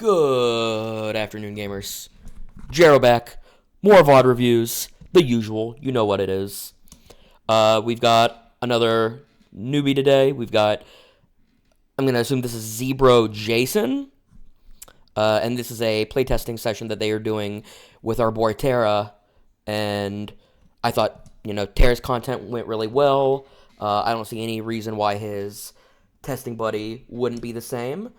Good afternoon, gamers. Jaraoh back. More VOD reviews. The usual. You know what it is. We've got another newbie today. I'm going to assume this is Zbrojson. And this is a playtesting session that they are doing with our boy Tera. And I thought, Tera's content went really well. I don't see any reason why his testing buddy wouldn't be the same.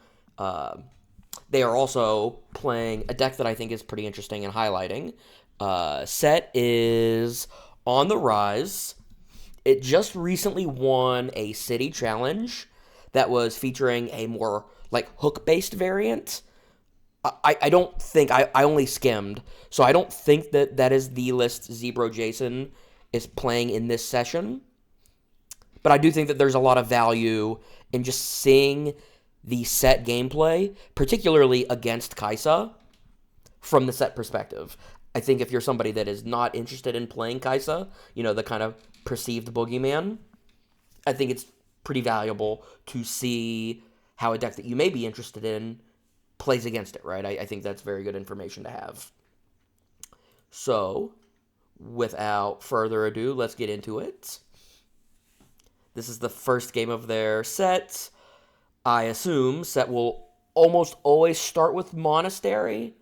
They are also playing a deck that I think is pretty interesting and highlighting. Sett is on the rise. It just recently won a city challenge that was featuring a more hook-based variant. I don't think, I only skimmed, so I don't think that is the list Zbrojson is playing in this session. But I do think that there's a lot of value in just seeing the Sett gameplay, particularly against Kai'Sa, from the Sett perspective. I think if you're somebody that is not interested in playing Kai'Sa, the kind of perceived boogeyman, I think it's pretty valuable to see how a deck that you may be interested in plays against it, right? I think that's very good information to have. So, without further ado, let's get into it. This is the first game of their set. I assume Sett will almost always start with Monastery.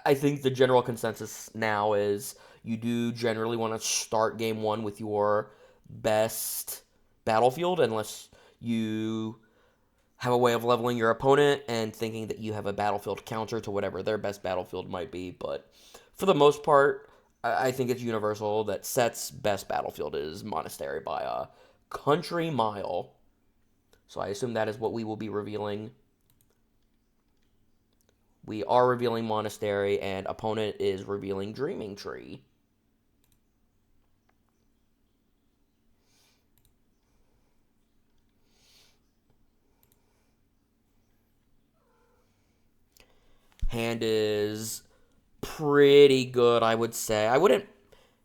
I think the general consensus now is you do generally want to start game one with your best battlefield, unless you have a way of leveling your opponent and thinking that you have a battlefield counter to whatever their best battlefield might be. But for the most part, I think it's universal that Sett's best battlefield is Monastery by a country mile. So I assume that is what we will be revealing. We are revealing Monastery, and opponent is revealing Dreaming Tree. Hand is pretty good, I would say. I wouldn't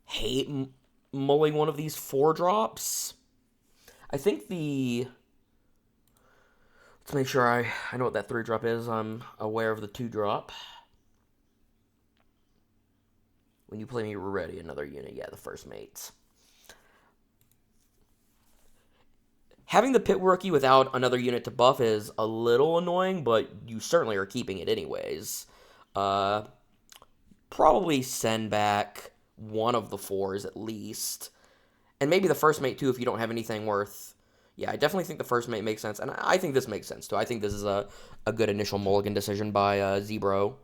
hate mulling one of these 4-drops. I think let's make sure I know what that 3-drop is. I'm aware of the 2-drop. When you play me ready, another unit. Yeah, the first mates. Having the Pit Rookie without another unit to buff is a little annoying, but you certainly are keeping it anyways. Probably send back one of the 4s at least. And maybe the first mate too if you don't have anything worth. Yeah, I definitely think the first mate makes sense, and I think this makes sense too. I think this is a good initial mulligan decision by Zbro.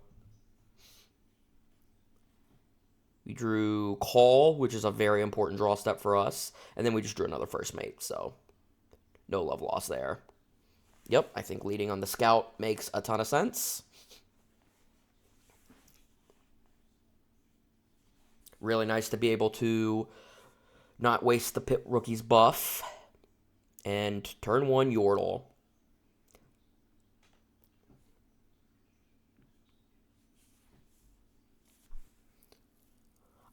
We drew Call, which is a very important draw step for us, and then we just drew another first mate, so no love lost there. Yep, I think leading on the scout makes a ton of sense. Really nice to be able to not waste the Pit Rookie's buff. And turn 1 Yordle.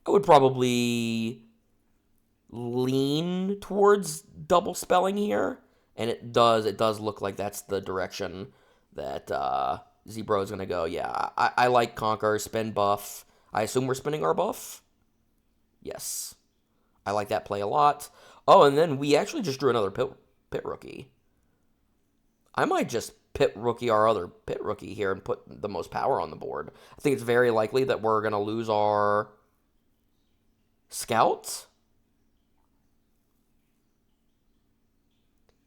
I would probably lean towards double spelling here. And it does look like that's the direction that Zbro is going to go. Yeah, I like Conquer, spin buff. I assume we're spinning our buff? Yes. I like that play a lot. Oh, and then we actually just drew another Pit Rookie. I might just Pit Rookie our other Pit Rookie here and put the most power on the board. I think it's very likely that we're going to lose our Scout.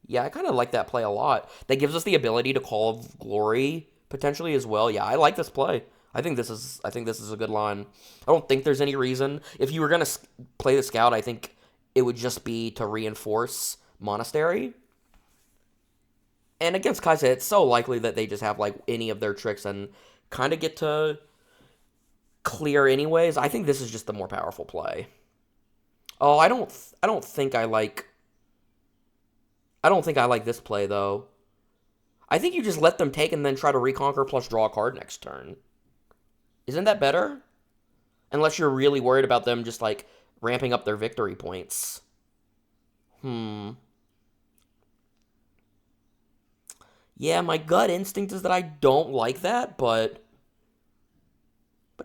Yeah, I kind of like that play a lot. That gives us the ability to Call of Glory potentially as well. Yeah, I like this play. I think this is a good line. I don't think there's any reason. If you were going to play the Scout, I think it would just be to reinforce Monastery. And against Kai'Sa, it's so likely that they just have any of their tricks and kind of get to clear anyways. I think this is just the more powerful play. Oh, I don't think I like this play though. I think you just let them take and then try to reconquer plus draw a card next turn. Isn't that better? Unless you're really worried about them just ramping up their victory points. Yeah, my gut instinct is that I don't like that, but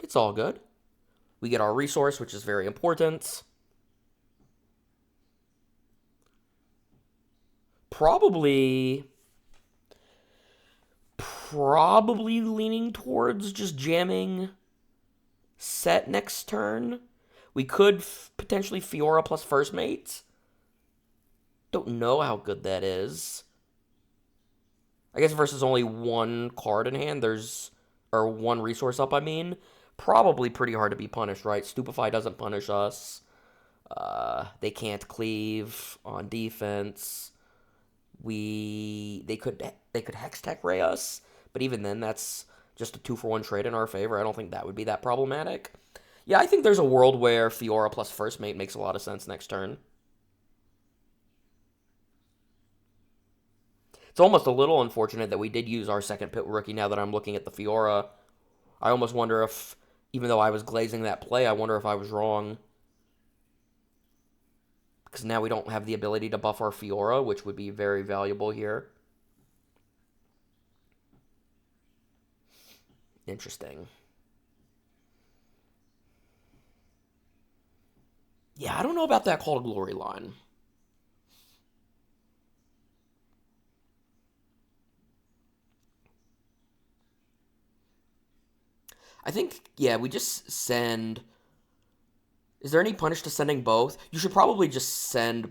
it's all good. We get our resource, which is very important. Probably probably leaning towards just jamming Sett next turn. We could potentially Fiora plus first mate. Don't know how good that is. I guess versus only one card in hand, or one resource up, I mean. Probably pretty hard to be punished, right? Stupefy doesn't punish us. They can't cleave on defense. They could Hex Tech Ray us, but even then, that's just a 2-for-1 trade in our favor. I don't think that would be that problematic. Yeah, I think there's a world where Fiora plus first mate makes a lot of sense next turn. It's almost a little unfortunate that we did use our second pit rookie now that I'm looking at the Fiora. I almost wonder if, even though I was glazing that play, I wonder if I was wrong. Because now we don't have the ability to buff our Fiora, which would be very valuable here. Interesting. Yeah, I don't know about that Call to Glory line. I think, yeah, we just send... Is there any punish to sending both? You should probably just send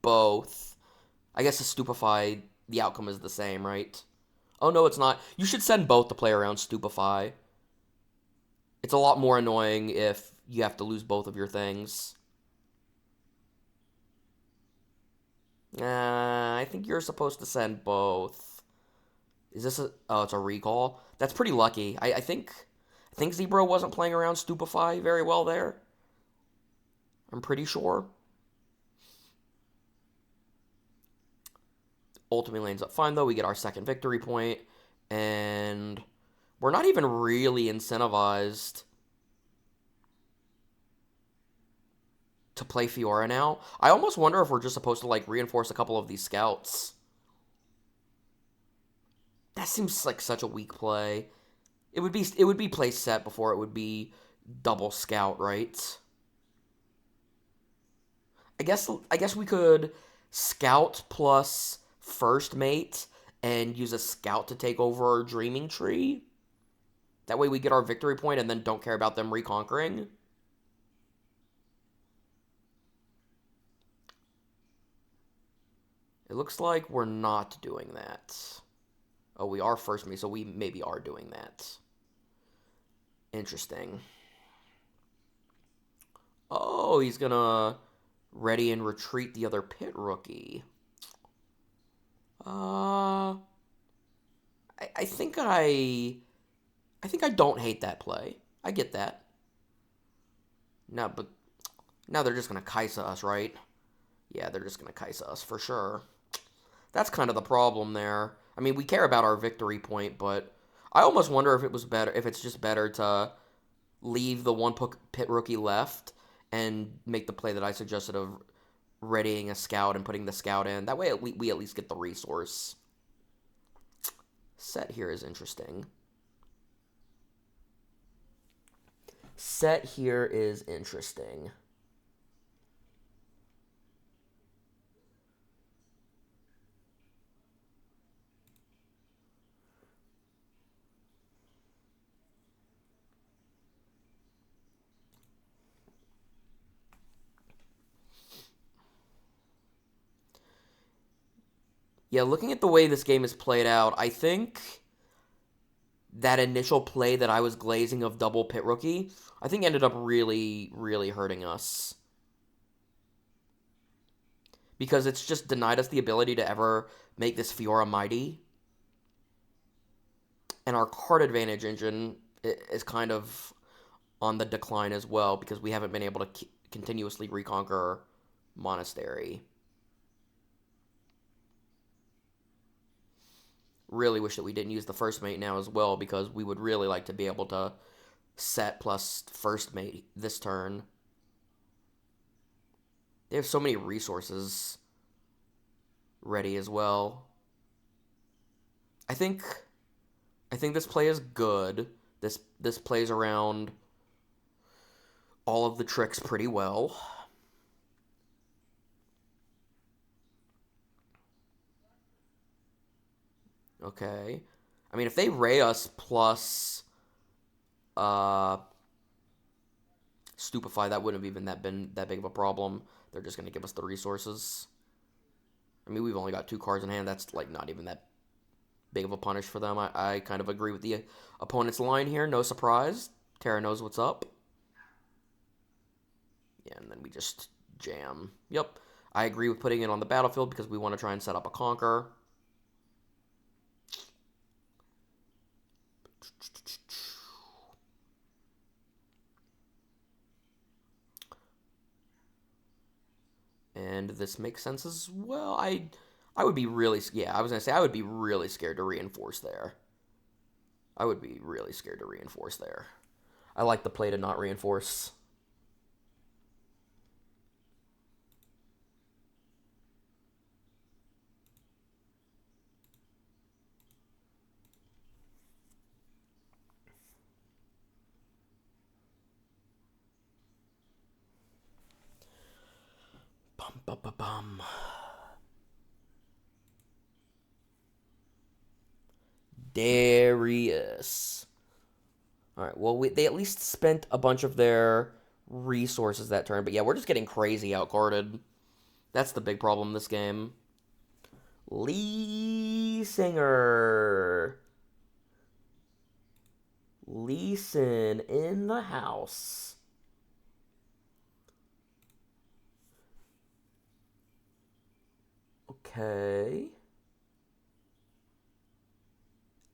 both. I guess to Stupefy, the outcome is the same, right? Oh, no, it's not. You should send both to play around Stupefy. It's a lot more annoying if you have to lose both of your things. I think you're supposed to send both. Is this a... Oh, it's a recall? That's pretty lucky. I think Zbrojson wasn't playing around Stupefy very well there. I'm pretty sure. Ultimately ends up fine, though. We get our second victory point, and we're not even really incentivized to play Fiora now. I almost wonder if we're just supposed to, like, reinforce a couple of these scouts. That seems like such a weak play. It would be play Sett before it would be double scout, right? I guess we could scout plus first mate and use a scout to take over our dreaming tree. That way we get our victory point and then don't care about them reconquering. It looks like we're not doing that. Oh, we are first mate, so we maybe are doing that. Interesting. Oh, he's gonna ready and retreat the other pit rookie. Uh, I think I don't hate that play. I get that. No, but now they're just gonna Kaisa us, right? Yeah, they're just gonna Kaisa us for sure. That's kind of the problem there. I mean, we care about our victory point, but I almost wonder if it's just better to leave the one pit rookie left and make the play that I suggested of readying a scout and putting the scout in. That way we at least get the resource. Sett here is interesting. Sett here is interesting. Yeah, looking at the way this game is played out, I think that initial play that I was glazing of double pit rookie, I think ended up really, really hurting us. Because it's just denied us the ability to ever make this Fiora mighty. And our card advantage engine is kind of on the decline as well, because we haven't been able to continuously reconquer Monastery. Really wish that we didn't use the first mate now as well, because we would really like to be able to Sett plus first mate this turn. They have so many resources ready as well. I think this play is good. This plays around all of the tricks pretty well. Okay. I mean, if they ray us plus uh stupefy, that wouldn't have even been that big of a problem. They're just gonna give us the resources. I mean, we've only got 2 cards in hand. That's like not even that big of a punish for them. I kind of agree with the opponent's line here. No surprise. Tera knows what's up. Yeah, and then we just jam. Yep. I agree with putting it on the battlefield because we want to try and set up a conquer. And this makes sense as well. I would be really, yeah, I was going to say I would be really scared to reinforce there. I would be really scared to reinforce there. I like the play to not reinforce. Bum, bum, bum, bum. Darius. Alright, well, they at least spent a bunch of their resources that turn. But yeah, we're just getting crazy outguarded. That's the big problem this game. Lee Singer. Leeson in the house. Okay.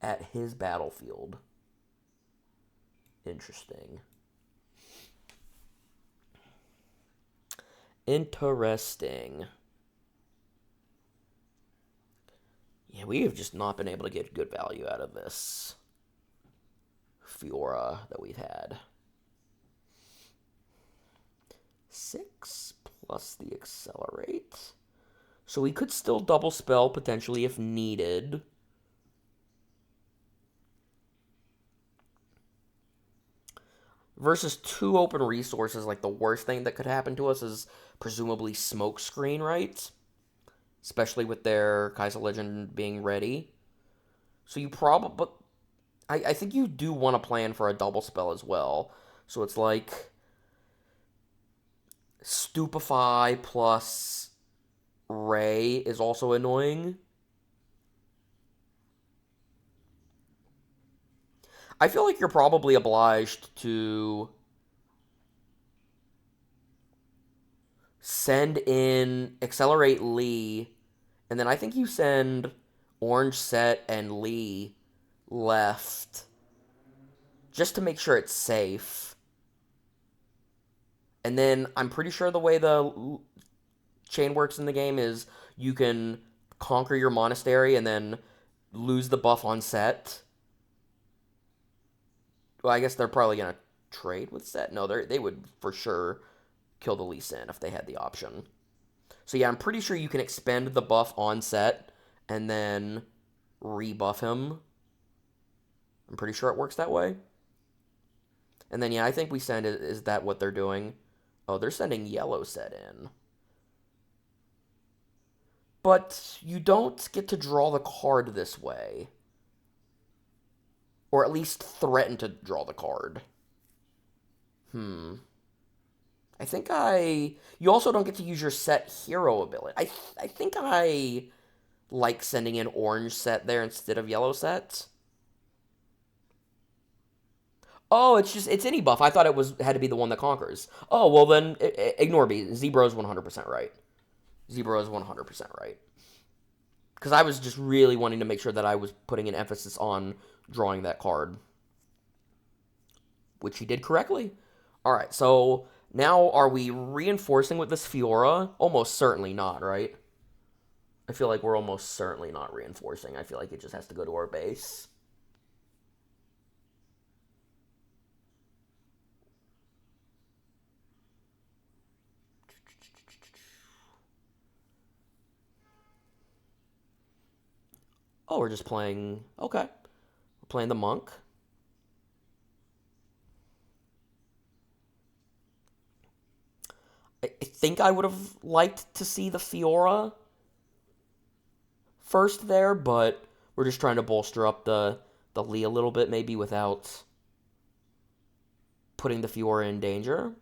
At his battlefield. Interesting. Interesting. Yeah, we have just not been able to get good value out of this Fiora that we've had. 6 plus the accelerate. So we could still double spell potentially if needed. Versus 2 open resources, like the worst thing that could happen to us is presumably Smokescreen, right? Especially with their Kaiser Legend being ready. So you probably, but I think you do want to plan for a double spell as well. So it's like Stupefy plus Ray is also annoying. I feel like you're probably obliged to send in Accelerate Lee, and then I think you send Orange Sett and Lee left just to make sure it's safe. And then I'm pretty sure the way the chain works in the game is you can conquer your monastery and then lose the buff on Sett. Well, I guess they're probably gonna trade with Sett. No, they would for sure kill the Lee Sin if they had the option. So yeah, I'm pretty sure you can expend the buff on Sett and then rebuff him. I'm pretty sure it works that way. And then yeah, I think we send it. Is that what they're doing? Oh, they're sending yellow Sett in. But you don't get to draw the card this way. Or at least threaten to draw the card. I think You also don't get to use your Sett hero ability. I think I like sending in orange Sett there instead of yellow Sett. Oh, it's any buff. I thought it had to be the one that conquers. Oh, well then, ignore me. Zbroj's 100% right. Zbro is 100% right. Because I was just really wanting to make sure that I was putting an emphasis on drawing that card. Which he did correctly. Alright, so now are we reinforcing with this Fiora? Almost certainly not, right? I feel like we're almost certainly not reinforcing. I feel like it just has to go to our base. Oh, we're just playing... Okay. We're playing the monk. I think I would have liked to see the Fiora first there, but we're just trying to bolster up the Lee a little bit, maybe, without putting the Fiora in danger.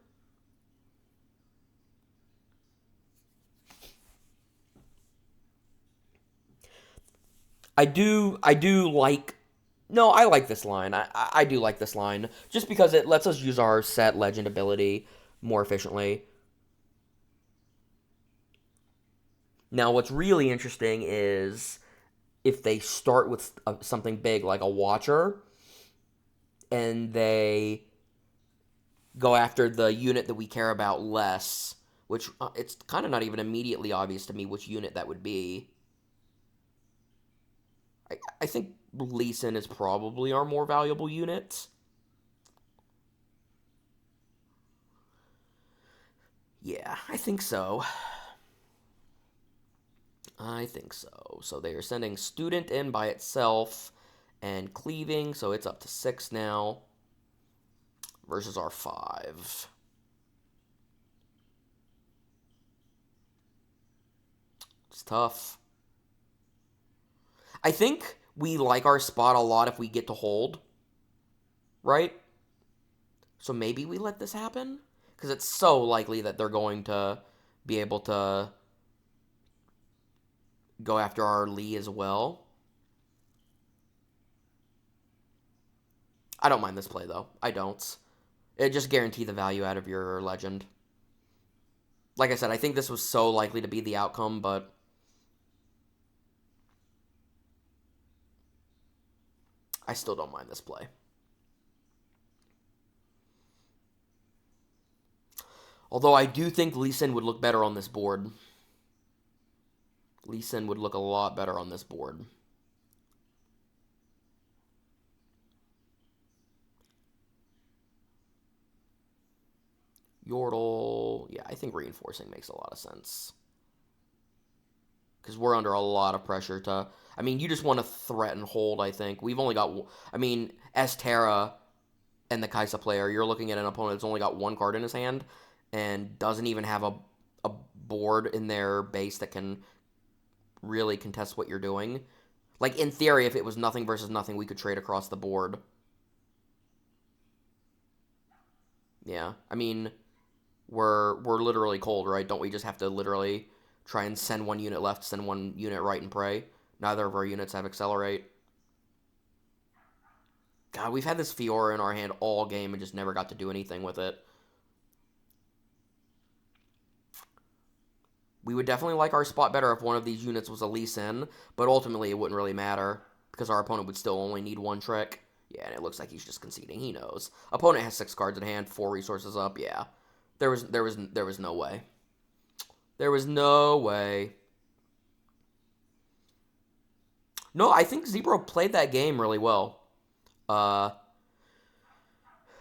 I do like... No, I like this line. I do like this line, just because it lets us use our Sett legend ability more efficiently. Now, what's really interesting is if they start with something big like a Watcher, and they go after the unit that we care about less, which it's kind of not even immediately obvious to me which unit that would be. I think Lee Sin is probably our more valuable unit. Yeah, I think so. I think so. So they are sending Student in by itself and Cleaving, so it's up to 6 now versus our 5. It's tough. I think we like our spot a lot if we get to hold, right? So maybe we let this happen? Because it's so likely that they're going to be able to go after our Lee as well. I don't mind this play, though. I don't. It just guarantees the value out of your legend. Like I said, I think this was so likely to be the outcome, but I still don't mind this play. Although I do think Lee Sin would look better on this board. Lee Sin would look a lot better on this board. Yordle, yeah, I think reinforcing makes a lot of sense. Because we're under a lot of pressure to... I mean, you just want to threaten hold, I think. We've only got... I mean, as Tera and the Kai'Sa player, you're looking at an opponent that's only got one card in his hand and doesn't even have a board in their base that can really contest what you're doing. Like, in theory, if it was nothing versus nothing, we could trade across the board. Yeah, I mean... We're literally cold, right? Don't we just have to literally try and send one unit left, send one unit right, and pray? Neither of our units have Accelerate. God, we've had this Fiora in our hand all game and just never got to do anything with it. We would definitely like our spot better if one of these units was a Lee Sin, but ultimately it wouldn't really matter, because our opponent would still only need one trick. Yeah, and it looks like he's just conceding. He knows. Opponent has 6 cards in hand, 4 resources up, yeah. There was no way. There was no way. No, I think Zbrojson played that game really well. The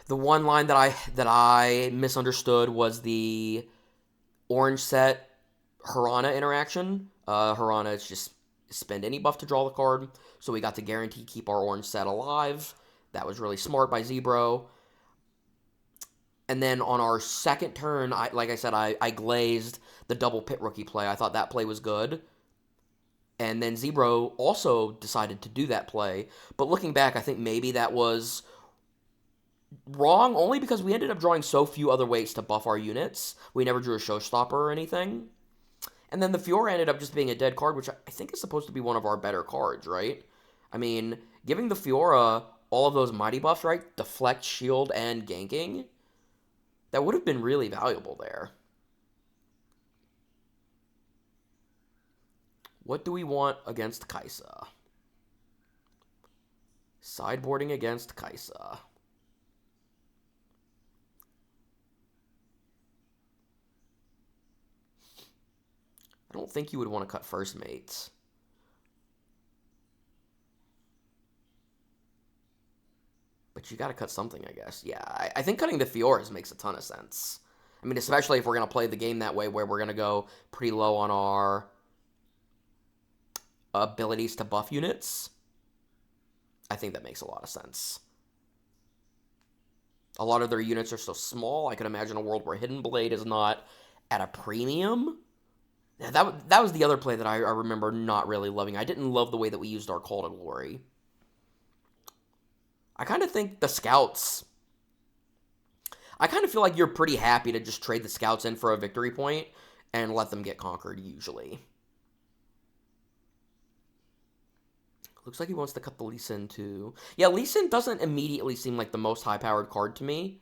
one line that I misunderstood was the orange Sett Hirana interaction. Hirana is just spend any buff to draw the card, so we got to guarantee keep our orange Sett alive. That was really smart by Zbrojson. And then on our second turn, like I said, I glazed the double pit rookie play. I thought that play was good. And then Zbrojson also decided to do that play. But looking back, I think maybe that was wrong, only because we ended up drawing so few other ways to buff our units. We never drew a showstopper or anything. And then the Fiora ended up just being a dead card, which I think is supposed to be one of our better cards, right? I mean, giving the Fiora all of those mighty buffs, right? Deflect, shield, and ganking. That would have been really valuable there. What do we want against Kai'Sa? Sideboarding against Kai'Sa. I don't think you would want to cut first mates. But you got to cut something, I guess. Yeah, I think cutting the Fioras makes a ton of sense. I mean, especially if we're going to play the game that way, where we're going to go pretty low on our abilities to buff units, I think that makes a lot of sense. A lot of their units are so small, I could imagine a world where Hidden Blade is not at a premium. Yeah, that was the other play that I remember not really loving. I didn't love the way that we used our Call to Glory. I kind of think the Scouts... I kind of feel like you're pretty happy to just trade the Scouts in for a victory point and let them get conquered, usually. Looks like he wants to cut the Lee Sin, too. Yeah, Lee Sin doesn't immediately seem like the most high-powered card to me.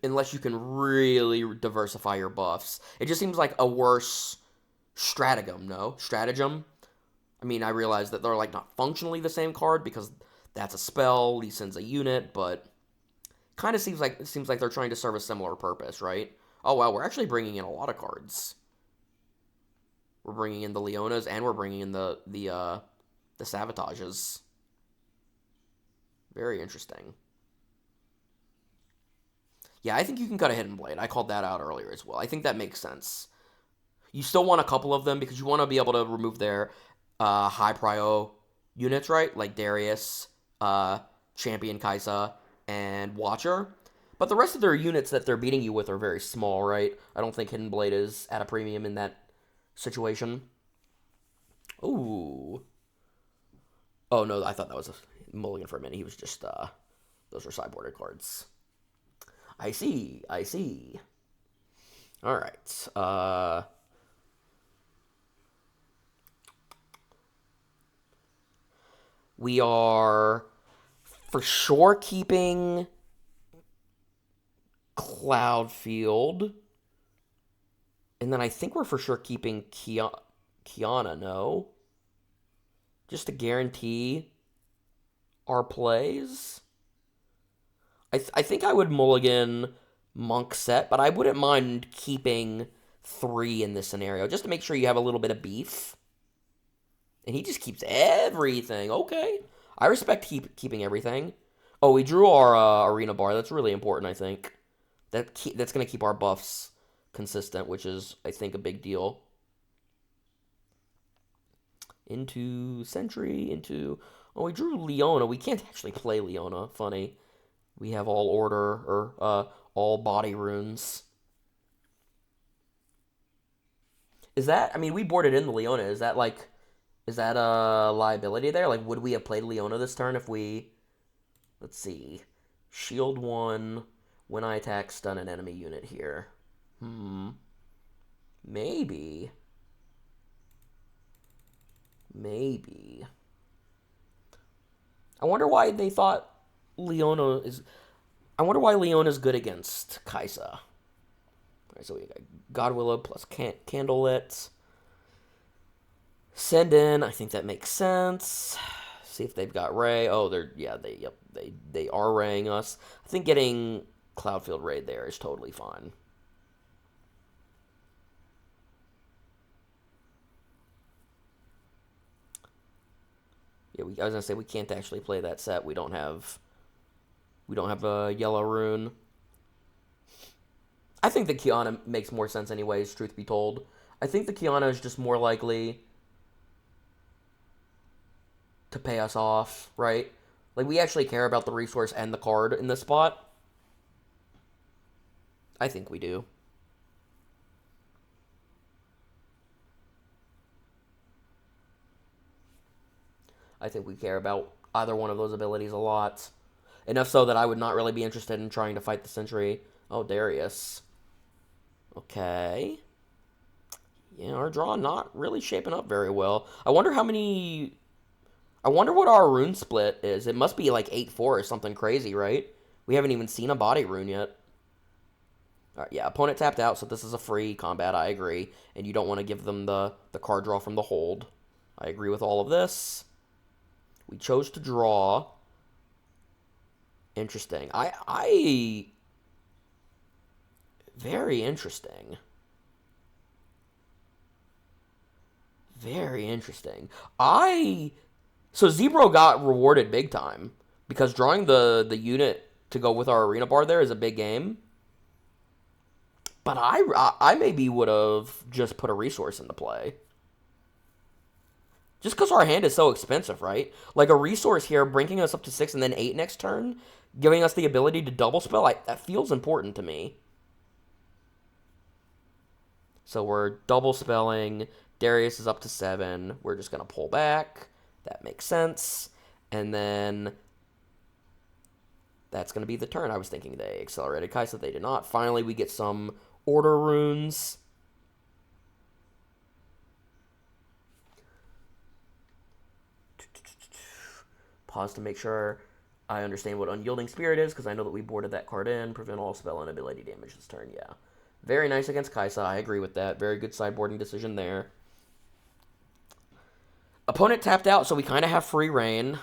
Unless you can really diversify your buffs. It just seems like a worse stratagem, no? Stratagem? I mean, I realize that they're, like, not functionally the same card because that's a spell, Lee Sin's a unit, but kind of seems like they're trying to serve a similar purpose, right? Oh, wow, we're actually bringing in a lot of cards. We're bringing in the Leonas, and we're bringing in the Savages. Very interesting. Yeah, I think you can cut a Hidden Blade. I called that out earlier as well. I think that makes sense. You still want a couple of them because you want to be able to remove their high prio units, right? Like Darius, Champion Kaisa, and Watcher. But the rest of their units that they're beating you with are very small, right? I don't think Hidden Blade is at a premium in that situation. Ooh. Oh, no, I thought that was a mulligan for a minute. He was just, those were sideboarded cards. I see. All right. We are for sure keeping Cloudfield. And then I think we're for sure keeping Kiana, no? Just to guarantee our plays. I think I would mulligan Monk Sett, but I wouldn't mind keeping 3 in this scenario, just to make sure you have a little bit of beef. And he just keeps everything. Okay. I respect keeping everything. Oh, we drew our arena bar. That's really important, I think. That's going to keep our buffs consistent, which is, I think, a big deal. Into Sentry, into... Oh, we drew Leona. We can't actually play Leona. Funny. We have all order, or all body runes. Is that... I mean, we boarded in the Leona. Is that, like... Is that a liability there? Like, would we have played Leona this turn if we... Let's see. Shield 1. When I attack, stun an enemy unit here. Maybe. I wonder why they thought Leona is... I wonder why Leona's good against Kaisa. Alright, so we got God-Willow plus Candlelit. Send in. I think that makes sense. See if they've got Ray. Oh, they are raying us. I think getting Cloudfield Raid there is totally fine. Yeah, I was gonna say we can't actually play that set. We don't have a yellow rune. I think the Kiana makes more sense anyways, truth be told. I think the Kiana is just more likely to pay us off, right? Like, we actually care about the resource and the card in this spot. I think we do. I think we care about either one of those abilities a lot. Enough so that I would not really be interested in trying to fight the Sentry. Oh, Darius. Okay. Yeah, our draw not really shaping up very well. I wonder what our rune split is. It must be like 8-4 or something crazy, right? We haven't even seen a body rune yet. Alright, yeah, opponent tapped out, so this is a free combat, I agree. And you don't want to give them the card draw from the hold. I agree with all of this. We chose to draw. Interesting. Very interesting. Very interesting. So Zbro got rewarded big time because drawing the unit to go with our arena bar there is a big game. But I maybe would have just put a resource into play. Just because our hand is so expensive, right? Like a resource here, bringing us up to 6 and then 8 next turn, giving us the ability to double spell, that feels important to me. So we're double spelling. Darius is up to 7. We're just going to pull back. That makes sense. And then that's going to be the turn. I was thinking they accelerated Kaisa. They did not. Finally, we get some order runes. Pause to make sure I understand what Unyielding Spirit is, because I know that we boarded that card in. Prevent all spell and ability damage this turn, yeah. Very nice against Kaisa, I agree with that. Very good sideboarding decision there. Opponent tapped out, so we kind of have free reign.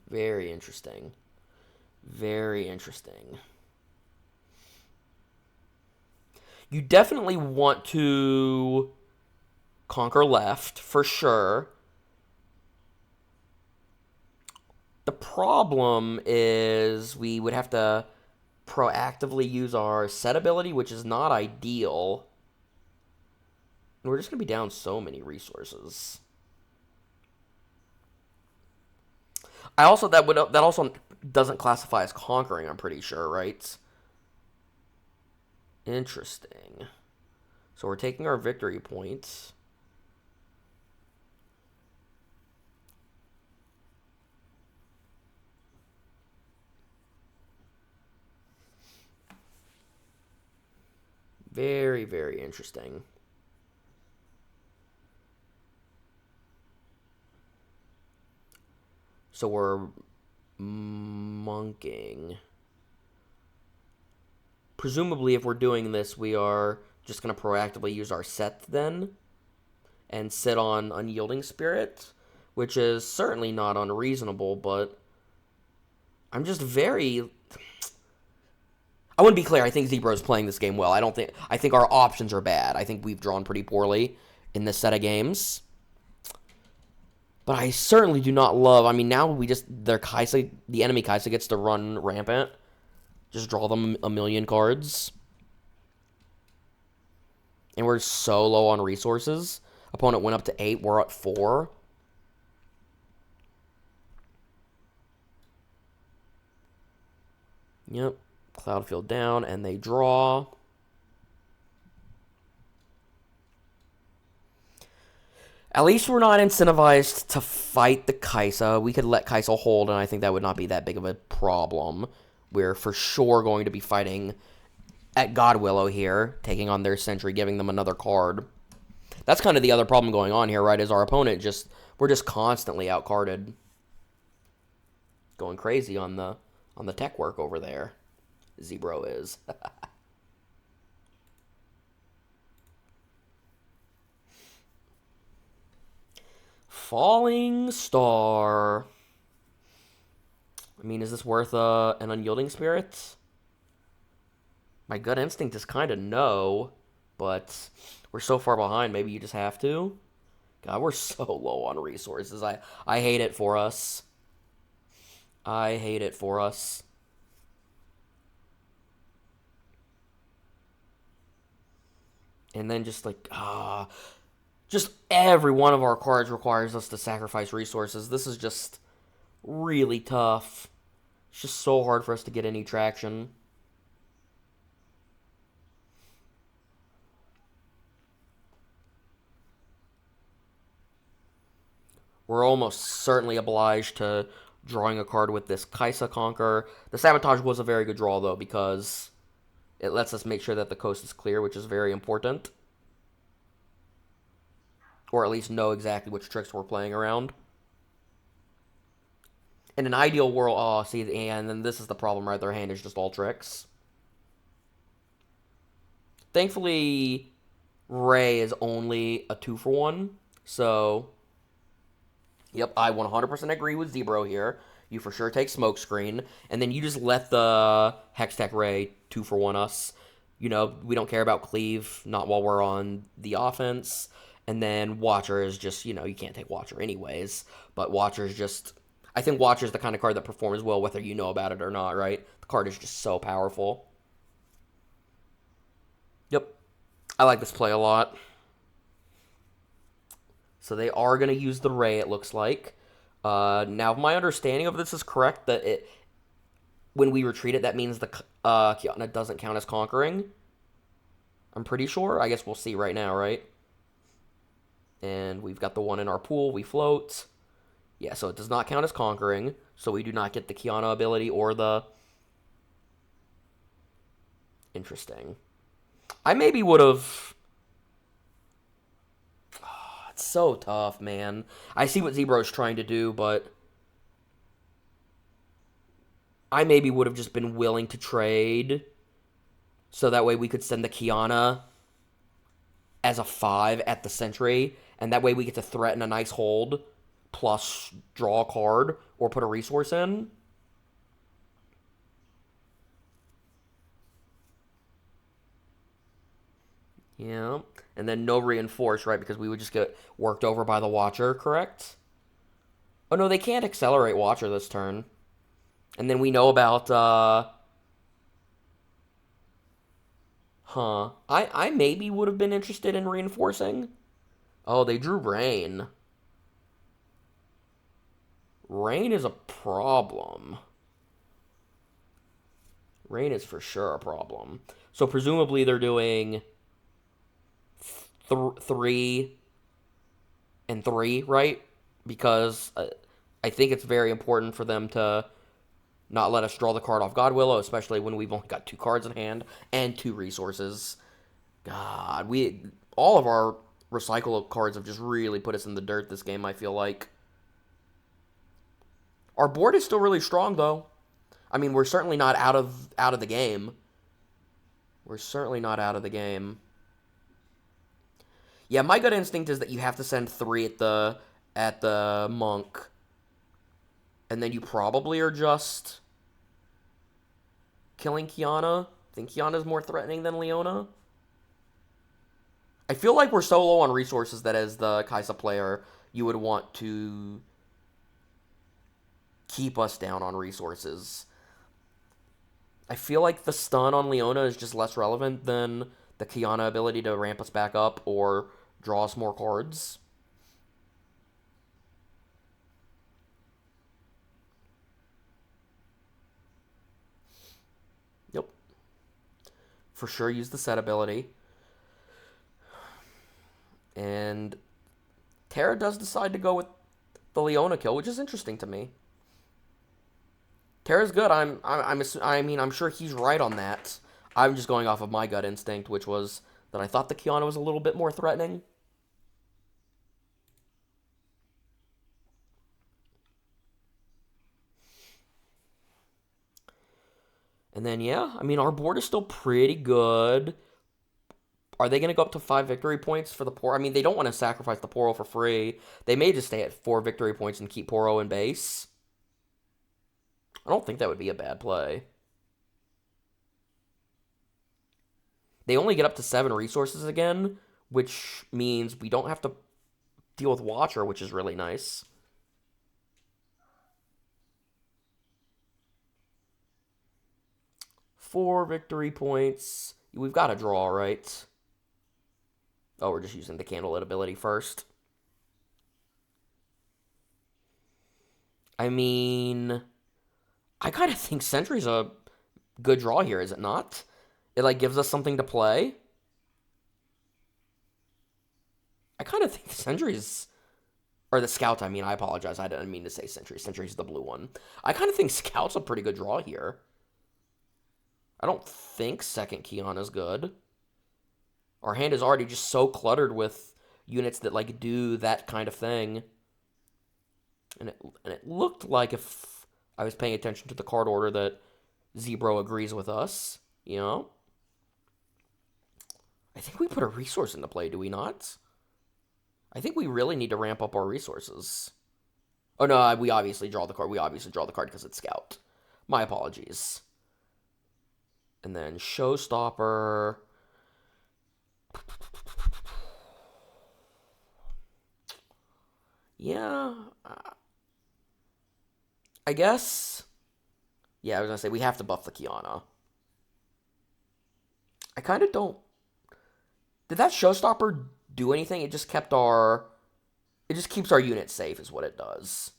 Very interesting. Very interesting. You definitely want to conquer left, for sure. The problem is we would have to proactively use our Sett ability, which is not ideal. And we're just going to be down so many resources. That also doesn't classify as conquering, I'm pretty sure, right? Interesting. So we're taking our victory points. Very, very interesting. So we're monking. Presumably, if we're doing this, we are just going to proactively use our Sett then and sit on Unyielding Spirit, which is certainly not unreasonable, but I'm just very... I wouldn't be clear. I think Zbroj's playing this game well. I think our options are bad. I think we've drawn pretty poorly in this set of games. But I certainly do not love... I mean, now the enemy Kaisa gets to run rampant. Just draw them a million cards. And we're so low on resources. Opponent went up to 8. We're at 4. Yep. Cloudfield down, and they draw. At least we're not incentivized to fight the Kaisa. We could let Kaisa hold, and I think that would not be that big of a problem. We're for sure going to be fighting at God-Willow here, taking on their Sentry, giving them another card. That's kind of the other problem going on here, right, is our opponent we're just constantly outcarded. Going crazy on the tech work over there. Zbroj is. Falling Star. I mean, is this worth an Unyielding Spirit? My gut instinct is kind of no, but we're so far behind, maybe you just have to. God, we're so low on resources. I hate it for us. I hate it for us. And then just just every one of our cards requires us to sacrifice resources. This is just really tough. It's just so hard for us to get any traction. We're almost certainly obliged to drawing a card with this Kaisa Conquer. The Sabotage was a very good draw, though, because it lets us make sure that the coast is clear, which is very important. Or at least know exactly which tricks we're playing around. In an ideal world, and then this is the problem, right? Their hand is just all tricks. Thankfully, Ray is only a 2-for-1, so... Yep, I 100% agree with Zbroj here. you for sure take Smokescreen, and then you just let the Hextech Ray 2-for-1 us. You know, we don't care about Cleave, not while we're on the offense. And then Watcher is just, you know, you can't take Watcher anyways. But Watcher is just, I think Watcher is the kind of card that performs well whether you know about it or not, right? The card is just so powerful. Yep. I like this play a lot. So they are going to use the Ray, it looks like. Now, if my understanding of this is correct, that when we retreat it, that means the Kiana doesn't count as conquering. I'm pretty sure. I guess we'll see right now, right? And we've got the one in our pool. We float. Yeah, so it does not count as conquering. So we do not get the Kiana ability or the... Interesting. I maybe would have... Oh, it's so tough, man. I see what Zbroj's trying to do, but... I maybe would have just been willing to trade. So that way we could send the Kiana as a 5 at the Sentry. And that way we get to threaten a nice hold. Plus draw a card or put a resource in. Yeah. And then no reinforce, right? Because we would just get worked over by the Watcher, correct? Oh, no, they can't accelerate Watcher this turn. And then we know about, I maybe would have been interested in reinforcing. Oh, they drew Rain. Rain is a problem. Rain is for sure a problem. So presumably they're doing 3 and 3, right? Because I think it's very important for them to not let us draw the card off God-Willow, especially when we've only got 2 cards in hand and 2 resources. God, all of our recycle cards have just really put us in the dirt this game, I feel like. Our board is still really strong, though. I mean, we're certainly not out of the game. We're certainly not out of the game. Yeah, my gut instinct is that you have to send 3 at the Monk. And then you probably are just killing Kiana. I think Kiana's more threatening than Leona. I feel like we're so low on resources that as the Kaisa player, you would want to keep us down on resources. I feel like the stun on Leona is just less relevant than the Kiana ability to ramp us back up or draw us more cards. Yep. For sure use the Sett ability. And Tera does decide to go with the Leona kill, which is interesting to me. Tera's good. I'm sure he's right on that. I'm just going off of my gut instinct, which was that I thought the Kiana was a little bit more threatening. And then, yeah, I mean, our board is still pretty good. Are they going to go up to 5 victory points for the Poro? I mean, they don't want to sacrifice the Poro for free. They may just stay at 4 victory points and keep Poro in base. I don't think that would be a bad play. They only get up to 7 resources again, which means we don't have to deal with Watcher, which is really nice. Four victory points. We've got to draw, right? Oh, we're just using the Candlelit ability first. I mean, I kind of think Sentry's a good draw here, is it not? It, like, gives us something to play. I kind of think the Sentry's... Or the Scout, I mean, I apologize. I didn't mean to say Sentry. Sentry's the blue one. I kind of think Scout's a pretty good draw here. I don't think second Kiana's good. Our hand is already just so cluttered with units that, like, do that kind of thing. And it looked like, if I was paying attention to the card order, that Zbrojson agrees with us, you know? I think we put a resource into play, do we not? I think we really need to ramp up our resources. Oh, no, we obviously draw the card. We obviously draw the card because it's Scout. My apologies. And then Showstopper. Yeah, I guess. Yeah, I was gonna say we have to buff the Kiana. I kind of don't. Did that Showstopper do anything? It just kept our. It just keeps our unit safe, is what it does,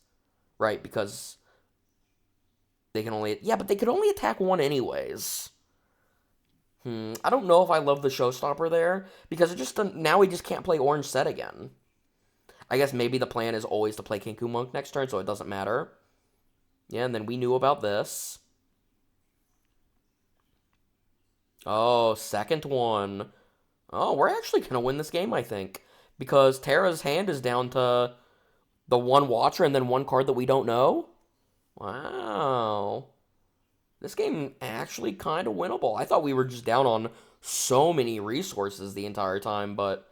right? Because they can only. Yeah, but they could only attack one anyways. I don't know if I love the Showstopper there because it just now we just can't play Orange Sett again. I guess maybe the plan is always to play Kenku Monk next turn, so it doesn't matter. Yeah, and then we knew about this. Oh, second one. Oh, we're actually going to win this game, I think. Because Tera's hand is down to the one Watcher and then one card that we don't know. Wow. This game actually kind of winnable. I thought we were just down on so many resources the entire time, but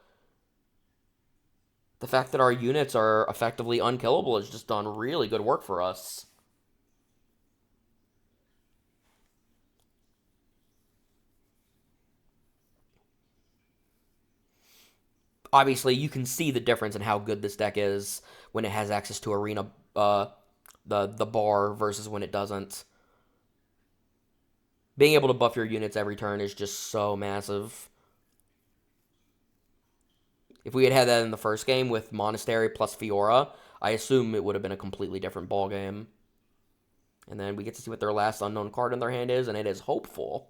the fact that our units are effectively unkillable has just done really good work for us. Obviously, you can see the difference in how good this deck is when it has access to Arena, the bar, versus when it doesn't. Being able to buff your units every turn is just so massive. If we had had that in the first game with Monastery plus Fiora, I assume it would have been a completely different ball game. And then we get to see what their last unknown card in their hand is, and it is Hopeful.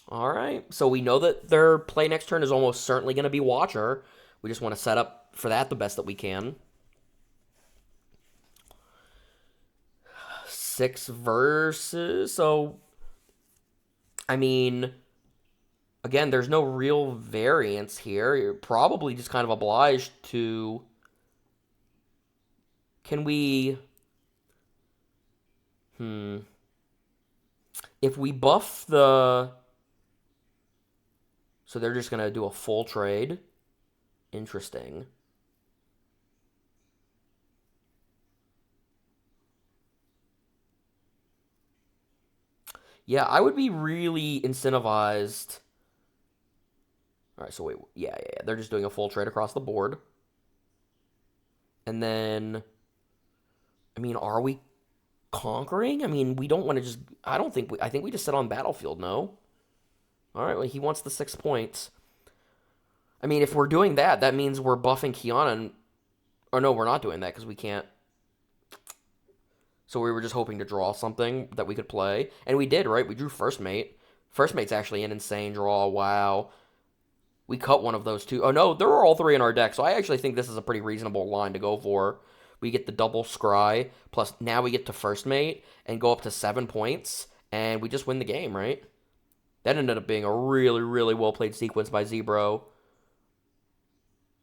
All right, so we know that their play next turn is almost certainly going to be Watcher. We just want to set up for that the best that we can. 6 versus, so I mean, again, there's no real variance here. You're probably just kind of obliged to. Can we? If we buff the. So they're just going to do a full trade. Interesting. Yeah, I would be really incentivized. All right, so wait. Yeah. They're just doing a full trade across the board. And then. I mean, are we conquering? I mean, we don't want to just. I don't think we. I think we just sit on battlefield, no? All right, well, he wants the 6 points. I mean, if we're doing that, that means we're buffing Kiana. And, or no, we're not doing that because we can't. So we were just hoping to draw something that we could play. And we did, right? We drew First Mate. First Mate's actually an insane draw. Wow. We cut one of those two. Oh, no, there were all 3 in our deck. So I actually think this is a pretty reasonable line to go for. We get the double Scry, plus now we get to First Mate and go up to 7 points. And we just win the game, right? That ended up being a really, really well-played sequence by Zbro.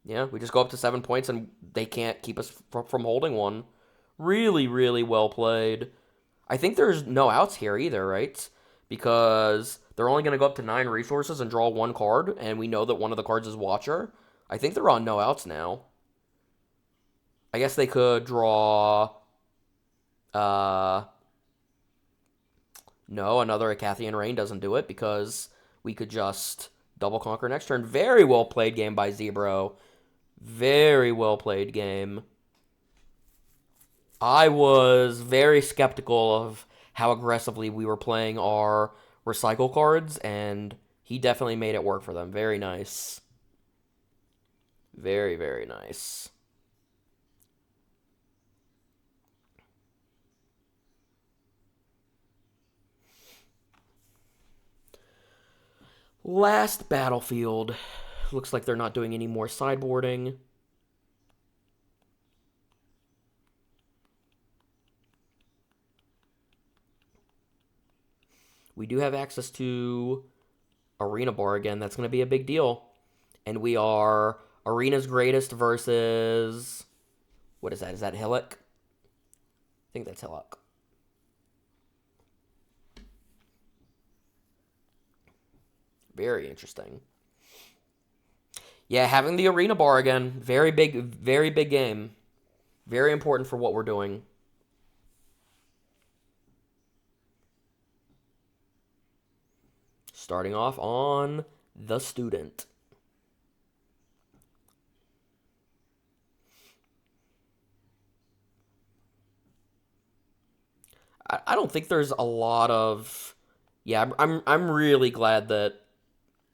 Yeah, we just go up to 7 points and they can't keep us from holding one. Really, really well played. I think there's no outs here either, right? Because they're only going to go up to 9 resources and draw 1 card, and we know that one of the cards is Watcher. I think they're on no outs now. I guess they could draw... No, another Acathian Rain doesn't do it because we could just double conquer next turn. Very well played game by Zbro. Very well played game. I was very skeptical of how aggressively we were playing our recycle cards, and he definitely made it work for them. Very nice. Very, very nice. Last battlefield. Looks like they're not doing any more sideboarding. We do have access to Arena Bar again. That's going to be a big deal. And we are Arena's Greatest versus... What is that? Is that Hillock? I think that's Hillock. Very interesting. Yeah, having the Arena Bar again. Very big game. Very important for what we're doing. Starting off on the student. I don't think there's a lot of. Yeah, I'm really glad that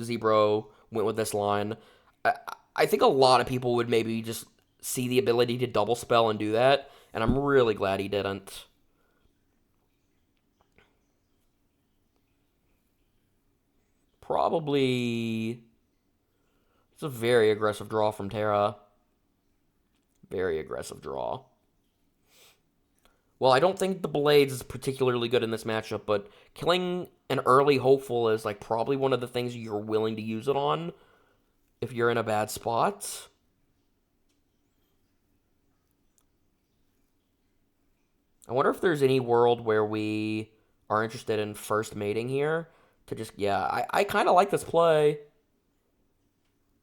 Zbro went with this line. I, I think a lot of people would maybe just see the ability to double spell and do that, and I'm really glad he didn't. Probably. It's a very aggressive draw from Tera. Very aggressive draw. Well, I don't think the Blades is particularly good in this matchup, but killing an early hopeful is like probably one of the things you're willing to use it on if you're in a bad spot. I wonder if there's any world where we are interested in first mating here. To just, yeah, I kind of like this play.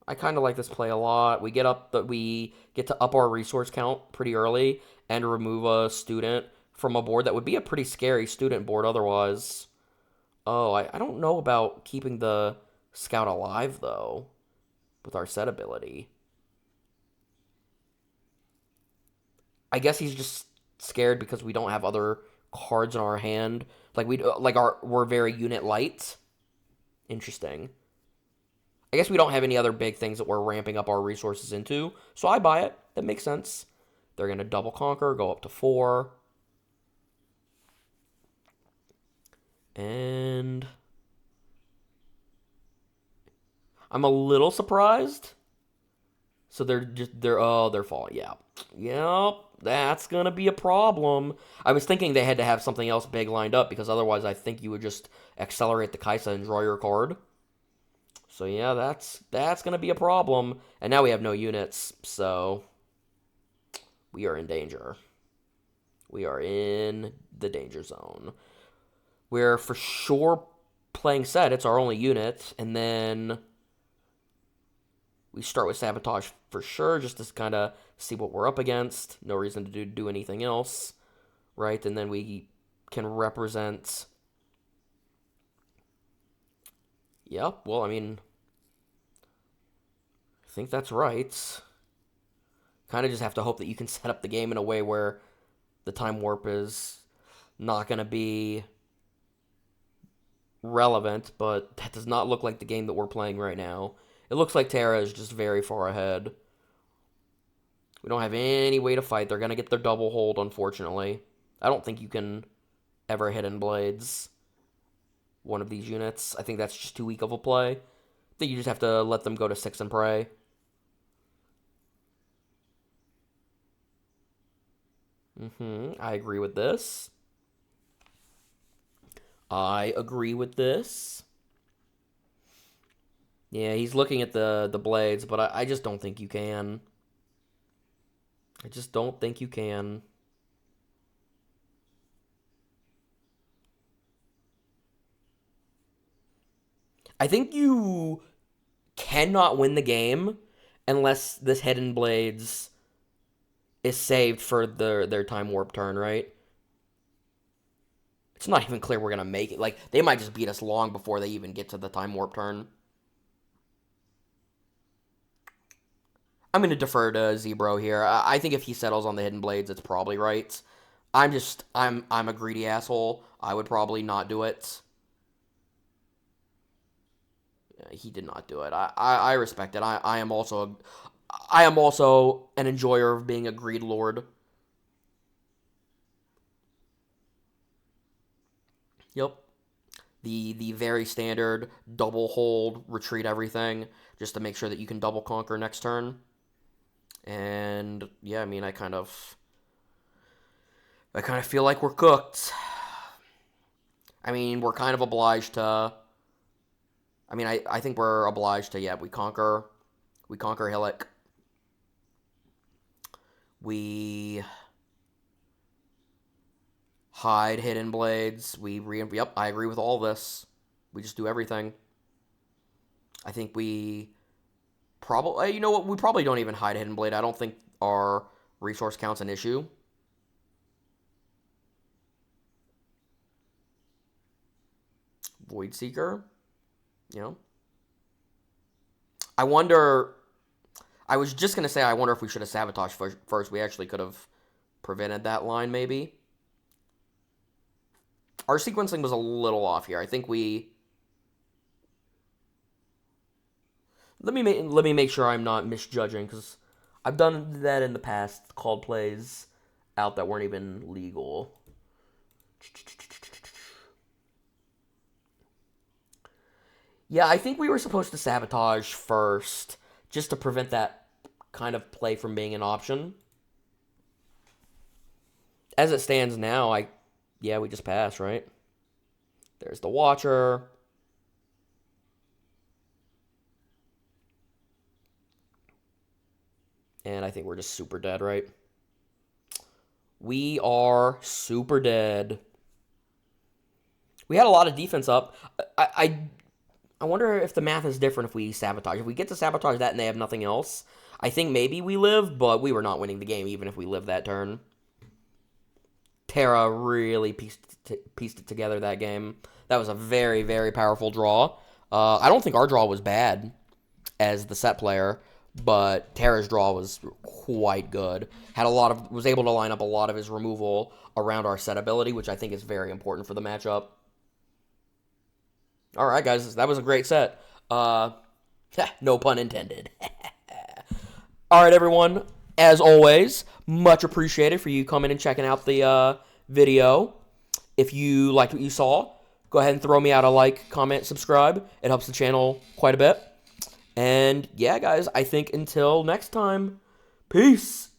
I kind of like this play a lot. We get to up our resource count pretty early and remove a student from a board that would be a pretty scary student board otherwise. Oh, I don't know about keeping the scout alive though with our set ability. I guess he's just scared because we don't have other cards in our hand. We're very unit light. Interesting. I guess we don't have any other big things that we're ramping up our resources into, so I buy it. That makes sense. They're going to double conquer, go up to 4. And I'm a little surprised. So they're falling. Yeah. Yep, that's going to be a problem. I was thinking they had to have something else big lined up because otherwise I think you would just accelerate the Kaisa and draw your card. So yeah, that's going to be a problem. And now we have no units, so we are in danger. We are in the danger zone. We're for sure playing Sett. It's our only unit. And then we start with Sabotage for sure, just to kind of see what we're up against. No reason to do anything else, right? And then we can represent... Yep, well, I mean... I think that's right. Kind of just have to hope that you can set up the game in a way where the time warp is not going to be relevant, but that does not look like the game that we're playing right now. It looks like Tera is just very far ahead. We don't have any way to fight. They're going to get their double hold, unfortunately. I don't think you can ever Hidden Blades one of these units. I think that's just too weak of a play. I think you just have to let them go to 6 and pray. I agree with this. I agree with this. Yeah, he's looking at the blades, but I just don't think you can. I just don't think you can. I think you cannot win the game unless this Hidden Blades is saved for their time warp turn, right? It's not even clear we're going to make it. Like, they might just beat us long before they even get to the time warp turn. I'm going to defer to Zbro here. I think if he settles on the Hidden Blades, it's probably right. I'm a greedy asshole. I would probably not do it. He did not do it. I respect it. I am also an enjoyer of being a greed lord. Yep. The very standard double hold, retreat everything, just to make sure that you can double conquer next turn. And yeah, I mean, I kind of feel like we're cooked. I mean, we're kind of obliged to. I mean, I think we're obliged to. Yeah, we conquer Hillock. We hide Hidden Blades. Yep, I agree with all this. We just do everything. I think we probably, you know what, we probably don't even hide Hidden Blade. I don't think our resource count's an issue. Void Seeker, you know. I wonder... I was just going to say, I wonder if we should have sabotaged first. We actually could have prevented that line, maybe. Our sequencing was a little off here. I think we... Let me make sure I'm not misjudging, because I've done that in the past, called plays out that weren't even legal. Yeah, I think we were supposed to sabotage first, just to prevent that kind of play from being an option. As it stands now, yeah, we just passed, right? There's the Watcher. And I think we're just super dead, right? We are super dead. We had a lot of defense up. I wonder if the math is different if we sabotage. If we get to sabotage that and they have nothing else, I think maybe we live, but we were not winning the game even if we lived that turn. Tera really pieced it together that game. That was a very, very powerful draw. I don't think our draw was bad as the Sett player, but Tera's draw was quite good. Was able to line up a lot of his removal around our Sett ability, which I think is very important for the matchup. All right, guys, that was a great set. No pun intended. All right, everyone. As always, much appreciated for you coming and checking out the video. If you liked what you saw, go ahead and throw me out a like, comment, subscribe. It helps the channel quite a bit. And yeah, guys, I think until next time, peace.